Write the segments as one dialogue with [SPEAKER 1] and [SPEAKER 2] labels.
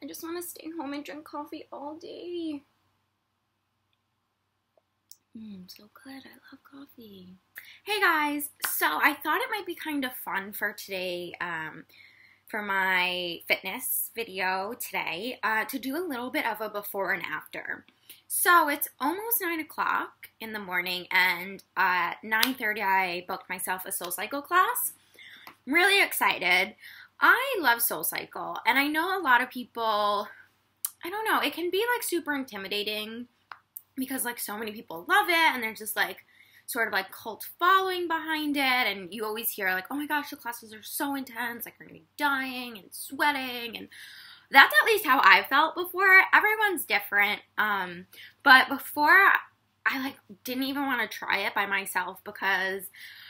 [SPEAKER 1] I just want to stay home and drink coffee all day. So good. I love coffee. Hey guys, so I thought it might be kind of fun for today, for my fitness video today, to do a little bit of a before and after. So it's almost 9 o'clock in the morning, and at 9:30 I booked myself a SoulCycle class. I'm really excited. I love SoulCycle, and I know a lot of people, I don't know, it can be like super intimidating because like so many people love it, and there's just like sort of like cult following behind it, and you always hear like, oh my gosh, the classes are so intense, like you're gonna be dying and sweating, and that's at least how I felt before. Everyone's different, but before I like didn't even want to try it by myself because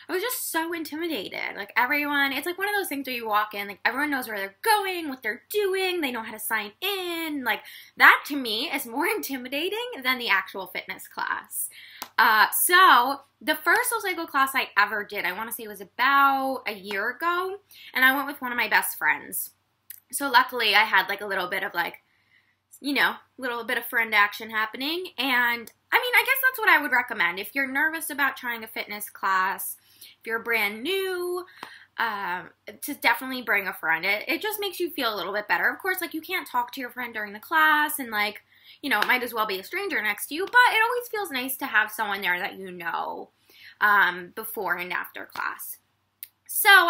[SPEAKER 1] I was just so intimidated. Like everyone, it's like one of those things where you walk in, like everyone knows where they're going, what they're doing, they know how to sign in. Like that to me is more intimidating than the actual fitness class. So the first SoulCycle class I ever did, I want to say it was about a year ago, and I went with one of my best friends. So luckily I had like a little bit of like, you know, a little bit of friend action happening. And I mean, I guess that's what I would recommend. If you're nervous about trying a fitness class, if you're brand new, to definitely bring a friend. It just makes you feel a little bit better. Of course, like you can't talk to your friend during the class, and like, you know, it might as well be a stranger next to you, but it always feels nice to have someone there that you know, before and after class. So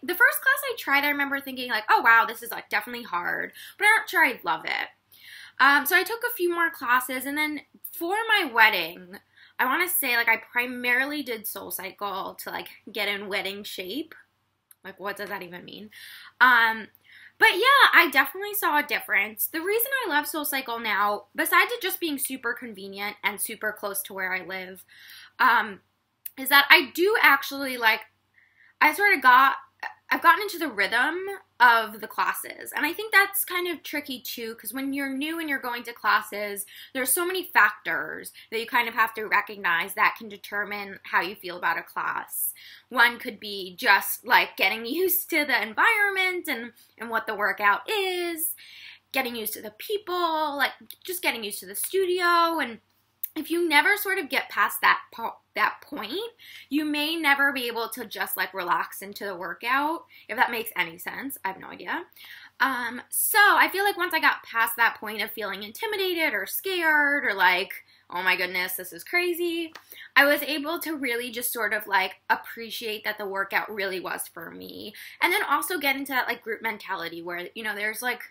[SPEAKER 1] the first class I tried, I remember thinking like, oh wow, this is like definitely hard, but I'm not sure I'd love it. So I took a few more classes, and then for my wedding, I want to say like I primarily did SoulCycle to like get in wedding shape. Like what does that even mean? But yeah, I definitely saw a difference. The reason I love SoulCycle now, besides it just being super convenient and super close to where I live, is that I do actually like, I've gotten into the rhythm of the classes. And I think that's kind of tricky too, because when you're new and you're going to classes, there's so many factors that you kind of have to recognize that can determine how you feel about a class. One could be just like getting used to the environment and what the workout is, getting used to the people, like just getting used to the studio. And if you never sort of get past that point, you may never be able to just like relax into the workout, if that makes any sense. I have no idea. So I feel like once I got past that point of feeling intimidated or scared or like, oh my goodness, this is crazy, I was able to really just sort of like appreciate that the workout really was for me. And then also get into that like group mentality where, you know, there's like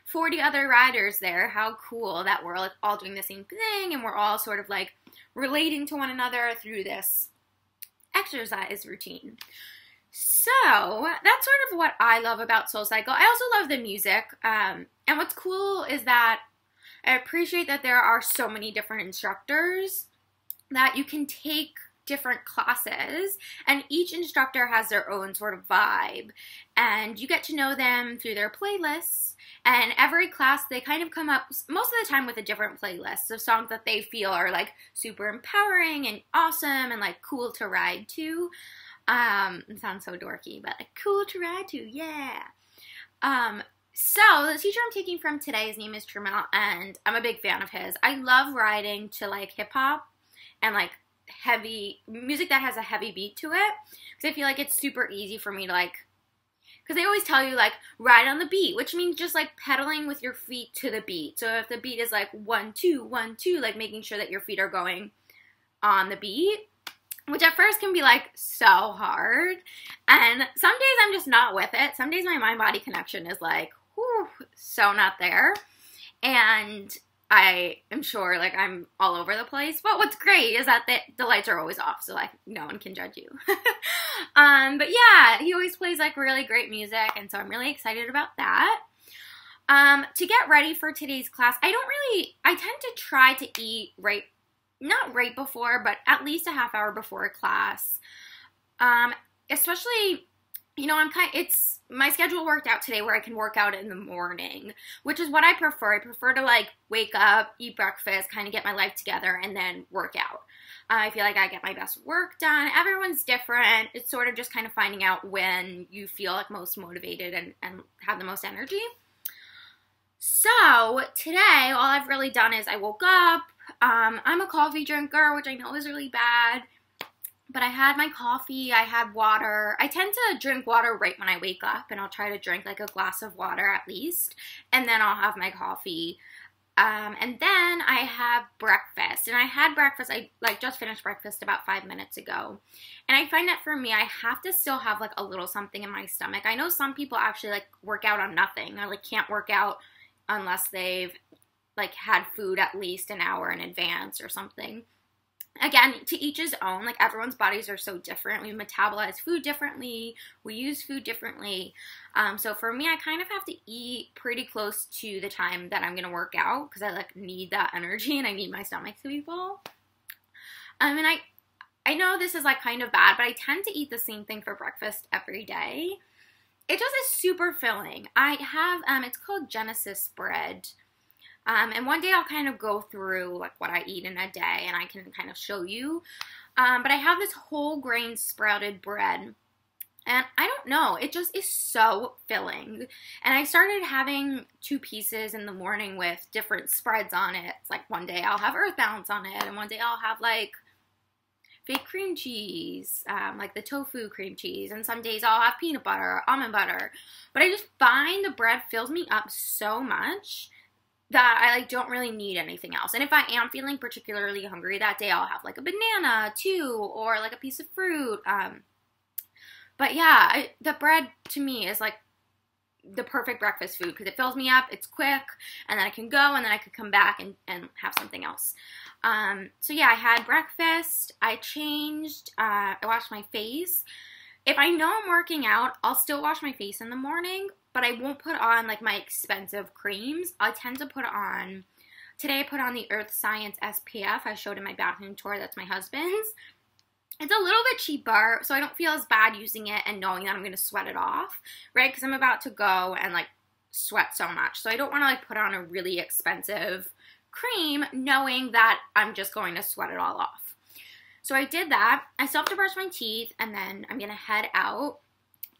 [SPEAKER 1] 40 other riders there. How cool that we're like all doing the same thing, and we're all sort of like relating to one another through this exercise routine. So that's sort of what I love about SoulCycle. I also love the music, and what's cool is that I appreciate that there are so many different instructors that you can take different classes, and each instructor has their own sort of vibe, and you get to know them through their playlists. And every class, they kind of come up most of the time with a different playlist of songs that they feel are like super empowering and awesome and like cool to ride to. It sounds so dorky, but like cool to ride to, yeah. So the teacher I'm taking from today, his name is Tramel, and I'm a big fan of his. I love riding to like hip hop and like heavy music that has a heavy beat to it, because I feel like it's super easy for me to like, because they always tell you, like, ride on the beat, which means just, like, pedaling with your feet to the beat. So if the beat is, like, 1, 2, 1, 2, like, making sure that your feet are going on the beat, which at first can be, like, so hard. And some days I'm just not with it. Some days my mind-body connection is, like, whew, so not there. And I am sure, like, I'm all over the place. But what's great is that the lights are always off, so, like, no one can judge you. But yeah, he always plays, like, really great music, and so I'm really excited about that. To get ready for today's class, I tend to try to eat not right before, but at least a half hour before class. Especially, you know, my schedule worked out today where I can work out in the morning, which is what I prefer. I prefer to like wake up, eat breakfast, kind of get my life together, and then work out. I feel like I get my best work done. Everyone's different. It's sort of just kind of finding out when you feel like most motivated and have the most energy. So today, all I've really done is I woke up. I'm a coffee drinker, which I know is really bad. But I had my coffee, I had water. I tend to drink water right when I wake up, and I'll try to drink like a glass of water at least. And then I'll have my coffee. And then I have breakfast. And I had breakfast, I just finished breakfast about 5 minutes ago. And I find that for me, I have to still have like a little something in my stomach. I know some people actually like work out on nothing. Or like can't work out unless they've like had food at least an hour in advance or something. Again, to each his own. Like, everyone's bodies are so different. We metabolize food differently. We use food differently. So for me, I kind of have to eat pretty close to the time that I'm going to work out because I, like, need that energy and I need my stomach to be full. And I know this is, like, kind of bad, but I tend to eat the same thing for breakfast every day. It just is super filling. I have, it's called Genesis bread. And one day I'll kind of go through like what I eat in a day and I can kind of show you. But I have this whole grain sprouted bread and I don't know, it just is so filling. And I started having 2 pieces in the morning with different spreads on it. It's like one day I'll have earth balance on it and one day I'll have like fake cream cheese, like the tofu cream cheese, and some days I'll have peanut butter, almond butter. But I just find the bread fills me up so much that I like don't really need anything else. And if I am feeling particularly hungry that day, I'll have like a banana too, or like a piece of fruit. But yeah, the bread to me is like the perfect breakfast food because it fills me up, it's quick, and then I can go and then I could come back and have something else. So yeah, I had breakfast, I changed, I washed my face. If I know I'm working out, I'll still wash my face in the morning, but I won't put on like my expensive creams. I tend to put on, today I put on the Earth Science SPF I showed in my bathroom tour, that's my husband's. It's a little bit cheaper, so I don't feel as bad using it and knowing that I'm going to sweat it off, right? Because I'm about to go and like sweat so much. So I don't want to like put on a really expensive cream knowing that I'm just going to sweat it all off. So I did that. I still have to brush my teeth, and then I'm going to head out.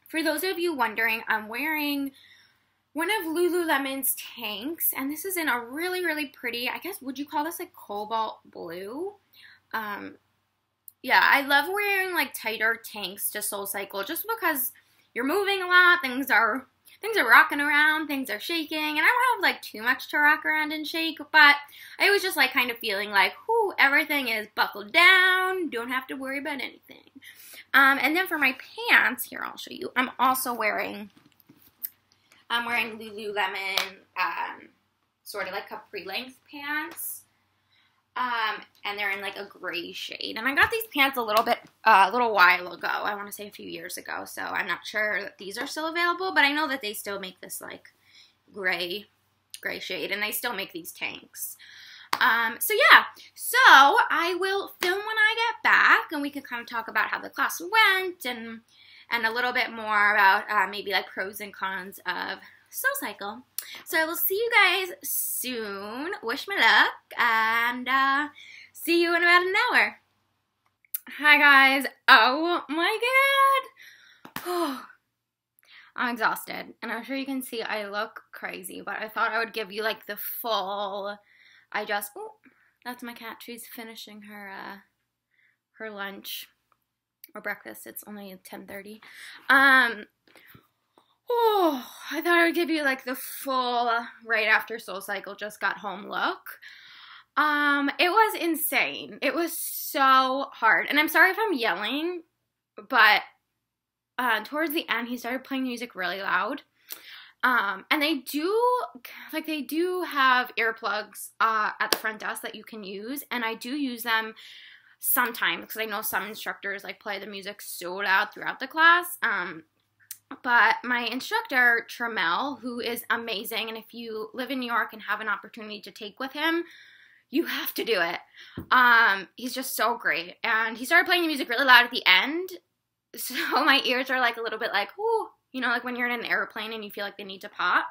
[SPEAKER 1] For those of you wondering, I'm wearing one of Lululemon's tanks, and this is in a really, really pretty, I guess, would you call this like cobalt blue? Yeah, I love wearing like tighter tanks to SoulCycle just because you're moving a lot, things are rocking around, things are shaking, and I don't have like too much to rock around and shake, but I was just like kind of feeling like, whoo, everything is buckled down, don't have to worry about anything. And then for my pants, here I'll show you, I'm wearing Lululemon, sort of like capri length pants. And they're in like a gray shade. And I got these pants a little while ago. I want to say a few years ago. So I'm not sure that these are still available, but I know that they still make this like gray shade, and they still make these tanks. So yeah, so I will film when I get back, and we can kind of talk about how the class went and a little bit more about maybe like pros and cons of SoulCycle. So I will see you guys soon. Wish me luck, and see you in about an hour. Hi guys. Oh my god. I'm exhausted, and I'm sure you can see I look crazy, but I thought I would give you like the full, oh, that's my cat. She's finishing her lunch or breakfast. It's only 10:30. Oh, I thought I would give you like the full right after SoulCycle just got home look. It was insane. It was so hard. And I'm sorry if I'm yelling, but towards the end he started playing music really loud. And they do have earplugs at the front desk that you can use, and I do use them sometimes because I know some instructors like play the music so loud throughout the class. But my instructor, Tramel, who is amazing, and if you live in New York and have an opportunity to take with him, you have to do it. He's just so great. And he started playing the music really loud at the end, so my ears are like a little bit like, ooh, you know, like when you're in an airplane and you feel like they need to pop.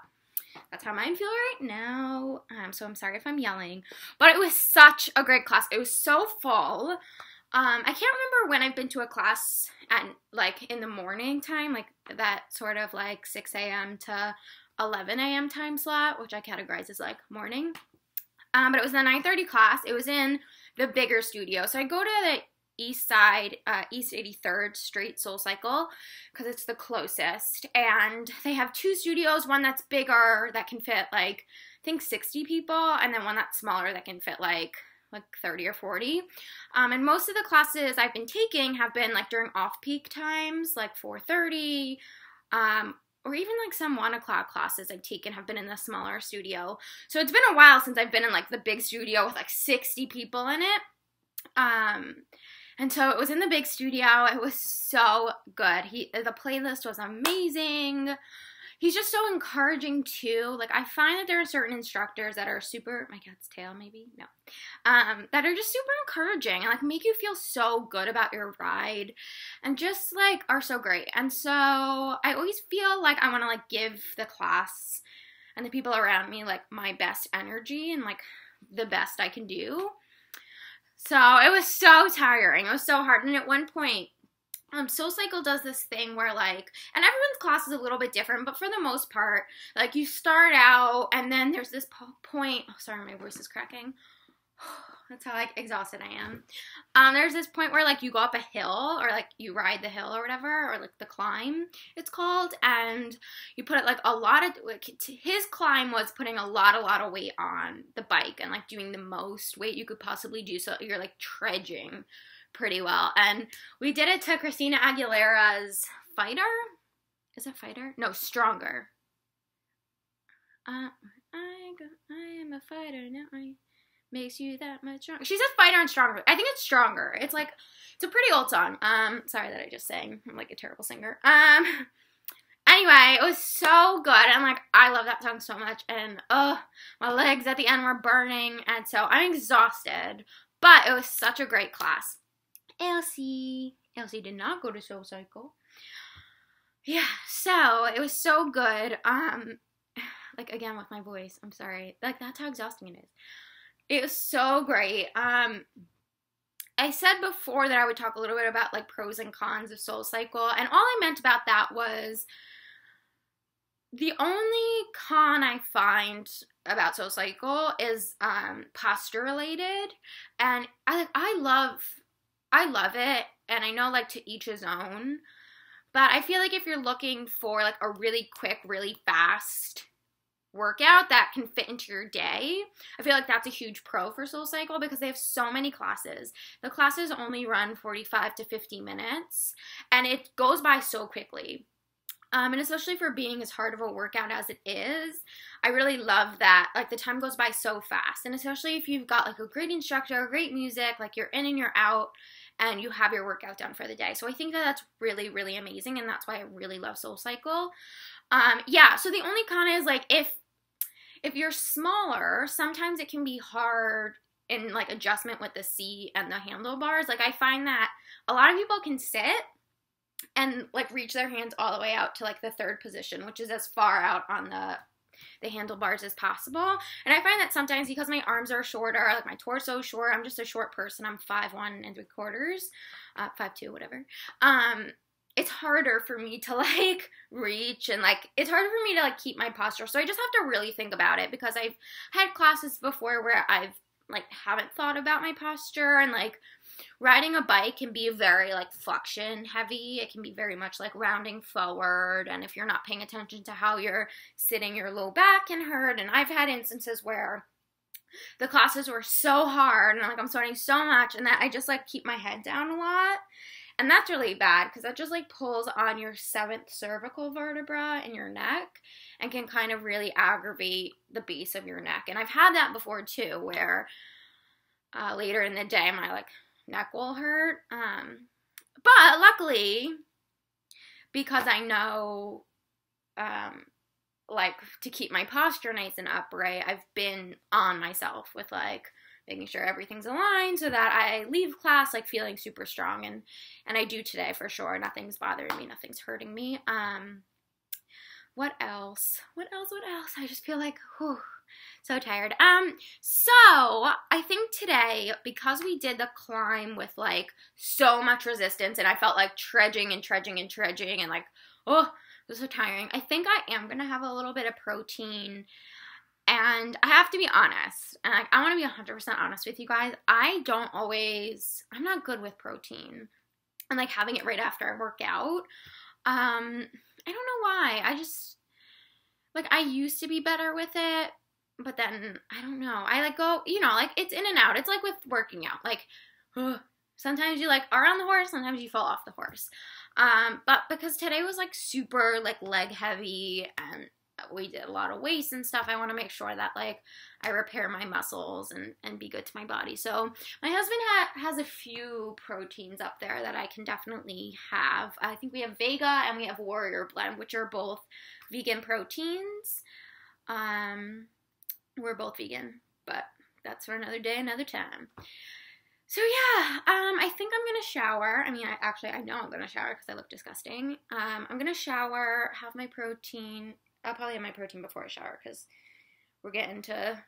[SPEAKER 1] That's how mine feel right now. So I'm sorry if I'm yelling. But it was such a great class. It was so full. I can't remember when I've been to a class at like in the morning time, like that sort of like 6 a.m. to 11 a.m. time slot, which I categorize as like morning. But it was the 9:30 class. It was in the bigger studio. So I go to the east side, East 83rd Street SoulCycle, because it's the closest. And they have two studios, one that's bigger that can fit like, I think 60 people, and then one that's smaller that can fit like 30 or 40. And most of the classes I've been taking have been like during off-peak times, like 4:30, or even like some 1 o'clock classes I've taken have been in the smaller studio. So it's been a while since I've been in like the big studio with like 60 people in it. And so it was in the big studio. It was so good. The playlist was amazing. He's just so encouraging too. Like, I find that there are certain instructors that are super, my cat's tail maybe, no, that are just super encouraging and like make you feel so good about your ride and just like are so great. And so I always feel like I want to like give the class and the people around me like my best energy and like the best I can do. So it was so tiring. It was so hard. And at one point, SoulCycle does this thing where like, and everyone's class is a little bit different, but for the most part, like you start out and then there's this point, oh sorry, my voice is cracking. That's how like exhausted I am. There's this point where like you go up a hill or like you ride the hill or whatever, or like the climb it's called, and you put it like a lot of, like, his climb was putting a lot of weight on the bike and like doing the most weight you could possibly do, so you're like trudging pretty well. And we did it to Christina Aguilera's Fighter. Is it Fighter? No, Stronger. I am a fighter now. Makes you that much stronger. She says Fighter and Stronger. I think it's Stronger. It's like, it's a pretty old song. Sorry that I just sang. I'm like a terrible singer. Anyway, it was so good. And like, I love that song so much. And my legs at the end were burning. And so I'm exhausted. But it was such a great class. Elsie did not go to SoulCycle. Yeah, so it was so good. Like again with my voice, I'm sorry. Like that's how exhausting it is. It was so great. I said before that I would talk a little bit about like pros and cons of SoulCycle, and all I meant about that was the only con I find about SoulCycle is posture related, and I love it, and I know like to each his own, but I feel like if you're looking for like a really quick, really fast workout that can fit into your day, I feel like that's a huge pro for SoulCycle because they have so many classes. The classes only run 45 to 50 minutes, and it goes by so quickly. And especially for being as hard of a workout as it is, I really love that, like, the time goes by so fast. And especially if you've got, like, a great instructor, great music, like, you're in and you're out, and you have your workout done for the day. So I think that that's really, really amazing, and that's why I really love SoulCycle. Yeah, so the only con is, like, if you're smaller, sometimes it can be hard in, like, adjustment with the seat and the handlebars. Like, I find that a lot of people can sit and like reach their hands all the way out to like the third position, which is as far out on the handlebars as possible. And I find that sometimes because my arms are shorter, like my torso is short, I'm just a short person, I'm 5'1 3/4, 5'2", whatever. It's harder for me to like reach, and like it's harder for me to like keep my posture. So I just have to really think about it, because I've had classes before where I've like haven't thought about my posture, and like riding a bike can be very like flexion heavy. It can be very much like rounding forward, and if you're not paying attention to how you're sitting, your low back can hurt. And I've had instances where the classes were so hard and like I'm sweating so much, and that I just like keep my head down a lot, and that's really bad because that just like pulls on your 7th cervical vertebra in your neck and can kind of really aggravate the base of your neck. And I've had that before too, where later in the day my like neck will hurt. But luckily, because I know like to keep my posture nice and upright, I've been on myself with like making sure everything's aligned so that I leave class like feeling super strong, and I do today for sure. Nothing's bothering me, nothing's hurting me. What else? I just feel like, whew, so tired. So I think today, because we did the climb with like so much resistance, and I felt like trudging and like, oh, it was so tiring. I think I am going to have a little bit of protein. And I have to be honest, and I want to be 100% honest with you guys. I'm not good with protein and like having it right after I work out. I don't know why. I used to be better with it, but then I don't know. I like go, like it's in and out. It's like with working out. Like, sometimes you like are on the horse, sometimes you fall off the horse. But because today was like super like leg heavy and we did a lot of weights and stuff, I want to make sure that like I repair my muscles and be good to my body. So my husband has a few proteins up there that I can definitely have. I think we have Vega and we have Warrior Blend, which are both vegan proteins. We're both vegan, but that's for another day, another time. So yeah, I think I'm gonna shower. I mean, I know I'm gonna shower because I look disgusting. I'm gonna shower, have my protein. I'll probably have my protein before I shower because we're getting to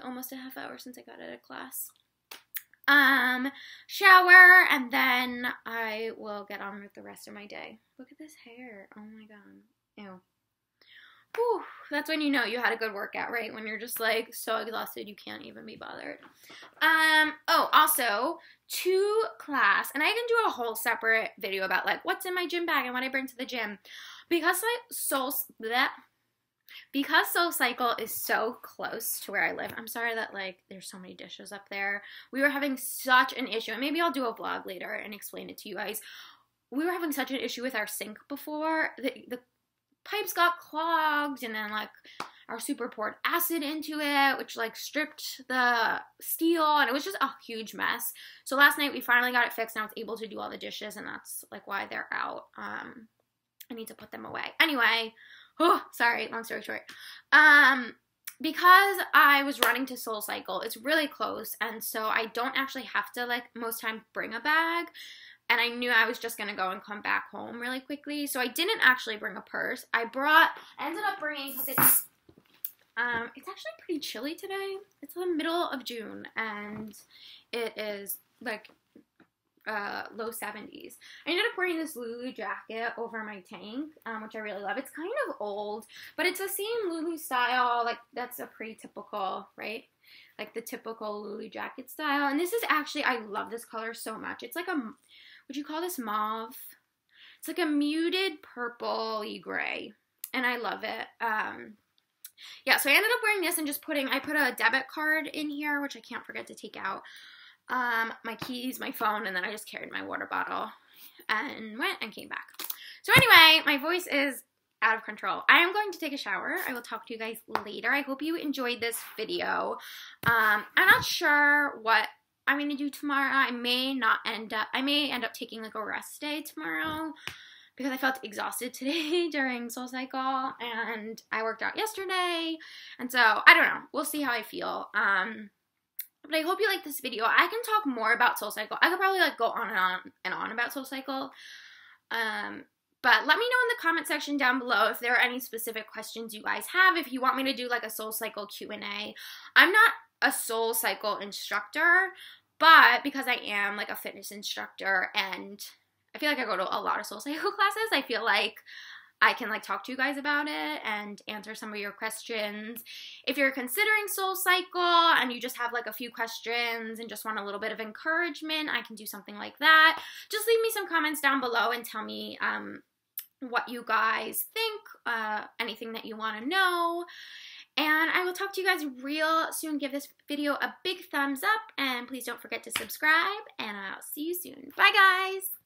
[SPEAKER 1] almost a half hour since I got out of class. Shower, and then I will get on with the rest of my day. Look at this hair. Oh my god. Ew. Whew. That's when you know you had a good workout, right? When you're just like so exhausted you can't even be bothered. Oh, also to class, and I can do a whole separate video about like what's in my gym bag and what I bring to the gym. Because SoulCycle is so close to where I live. I'm sorry that like there's so many dishes up there. We were having such an issue, and maybe I'll do a vlog later and explain it to you guys. We were having such an issue with our sink before. The pipes got clogged, and then like our super poured acid into it, which like stripped the steel, and it was just a huge mess. So last night we finally got it fixed, and I was able to do all the dishes, and that's like why they're out. I need to put them away. Anyway, sorry, long story short. Because I was running to SoulCycle, it's really close, and so I don't actually have to like most times bring a bag. And I knew I was just gonna go and come back home really quickly, so I didn't actually bring a purse. I ended up bringing, because it's actually pretty chilly today. It's the middle of June, and it is like low 70s. I ended up wearing this Lulu jacket over my tank, which I really love. It's kind of old, but it's the same Lulu style. Like, that's a pretty typical, right? Like the typical Lulu jacket style. And this is actually, I love this color so much. It's like would you call this mauve? It's like a muted purple-y gray, and I love it. Yeah, so I ended up wearing this and just I put a debit card in here, which I can't forget to take out. My keys, my phone, and then I just carried my water bottle and went and came back. So anyway, my voice is out of control. I am going to take a shower. I will talk to you guys later. I hope you enjoyed this video. I'm not sure what I'm going to do tomorrow. I may end up taking like a rest day tomorrow because I felt exhausted today during SoulCycle, and I worked out yesterday, and so I don't know. We'll see how I feel. But I hope you like this video. I can talk more about SoulCycle. I could probably like go on and on about SoulCycle. But let me know in the comment section down below if there are any specific questions you guys have. If you want me to do like a SoulCycle Q&A. I'm not a SoulCycle instructor, but because I am like a fitness instructor and I feel like I go to a lot of SoulCycle classes, I feel like I can like talk to you guys about it and answer some of your questions. If you're considering SoulCycle and you just have like a few questions and just want a little bit of encouragement, I can do something like that. Just leave me some comments down below and tell me what you guys think, anything that you want to know. And I will talk to you guys real soon. Give this video a big thumbs up, and please don't forget to subscribe, and I'll see you soon. Bye, guys!